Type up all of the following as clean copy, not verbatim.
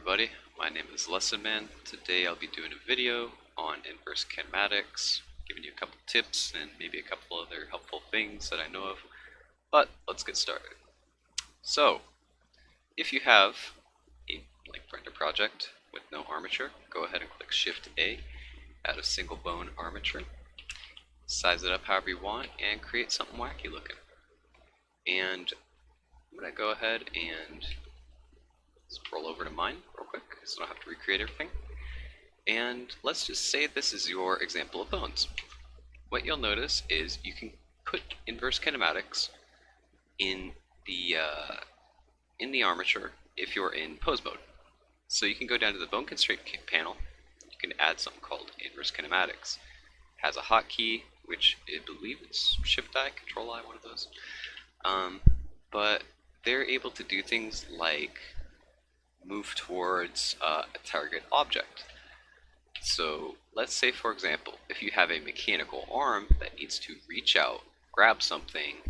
everybody, my name is Lesson Man. Today I'll be doing a video on inverse kinematics, giving you a couple tips and maybe a couple other helpful things that I know of. But let's get started. So, if you have a render project with no armature, go ahead and click Shift A, add a single bone armature, size it up however you want, and create something wacky looking. And I'm going to go ahead and scroll over to mine real quick so I don't have to recreate everything. And let's just say this is your example of bones. What you'll notice is you can put inverse kinematics in the armature if you're in pose mode. So you can go down to the bone constraint panel. You can add something called inverse kinematics. It has a hotkey, which I believe it's Shift I, Control I, one of those. But they're able to do things like move towards a target object. So let's say, for example, if you have a mechanical arm that needs to reach out, grab something,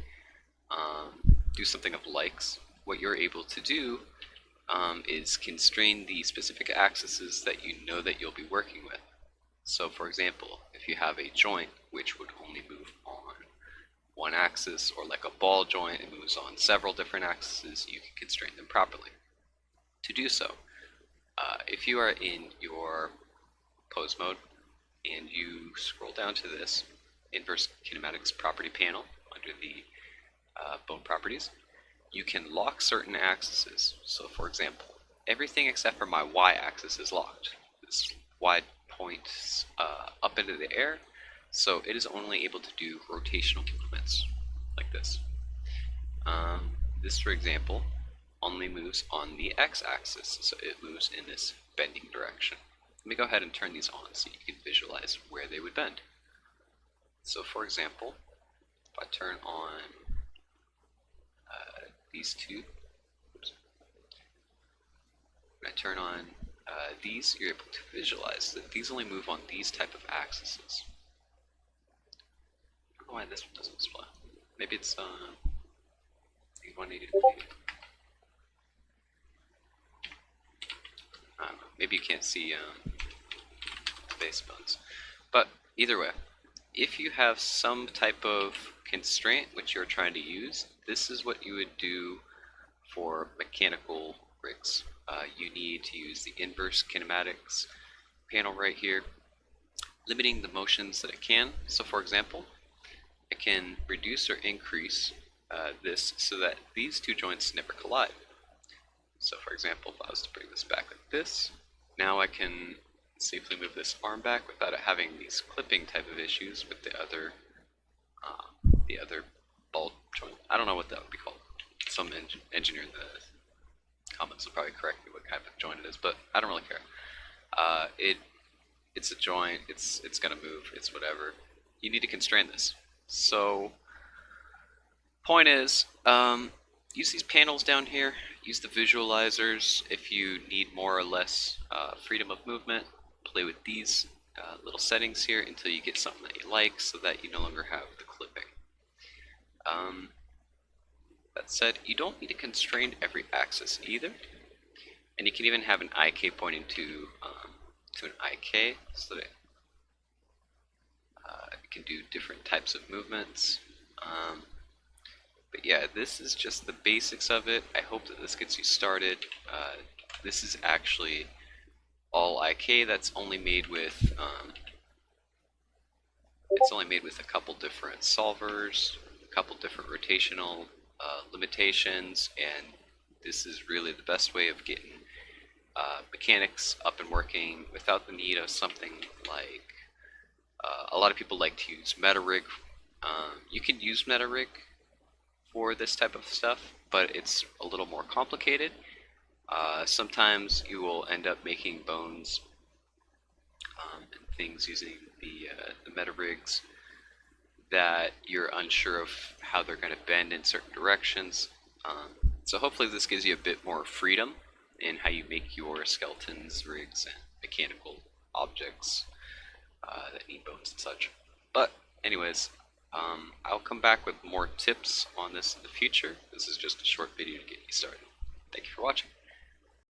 do something of likes, what you're able to do is constrain the specific axes that you know that you'll be working with. So for example, if you have a joint which would only move on one axis, or like a ball joint, it moves on several different axes, you can constrain them properly. To do so, if you are in your pose mode and you scroll down to this inverse kinematics property panel under the bone properties, you can lock certain axes. So for example, everything except for my y-axis is locked. This y points up into the air, so it is only able to do rotational movements like this. This, for example, only moves on the x-axis, so it moves in this bending direction. Let me go ahead and turn these on so you can visualize where they would bend. So for example, if I turn on these two, when I turn on these, you're able to visualize that these only move on these type of axes. I don't know why this one doesn't display. Maybe it's 180 degrees. Maybe you can't see base bones. But either way, if you have some type of constraint which you're trying to use, this is what you would do for mechanical rigs. You need to use the inverse kinematics panel right here, limiting the motions that it can. So for example, it can reduce or increase this so that these two joints never collide. So for example, if I was to bring this back like this, now I can safely move this arm back without it having these clipping type of issues with the other ball joint. I don't know what that would be called. Some engineer in the comments will probably correct me what kind of joint it is, but I don't really care. It's a joint. It's gonna move. It's whatever. You need to constrain this. So point is, use these panels down here. Use the visualizers if you need more or less freedom of movement. Play with these little settings here until you get something that you like, so that you no longer have the clipping. That said, you don't need to constrain every axis either, and you can even have an IK pointing to an IK, so that you can do different types of movements. But yeah, this is just the basics of it. I hope that this gets you started. This is actually all IK. That's only made with a couple different solvers, a couple different rotational limitations, and this is really the best way of getting mechanics up and working without the need of something like a lot of people like to use MetaRig. You can use MetaRig for this type of stuff, but it's a little more complicated. Sometimes you will end up making bones and things using the meta rigs that you're unsure of how they're going to bend in certain directions. So hopefully this gives you a bit more freedom in how you make your skeletons, rigs, and mechanical objects that need bones and such. But anyways, I'll come back with more tips on this in the future. This is just a short video to get you started. Thank you for watching.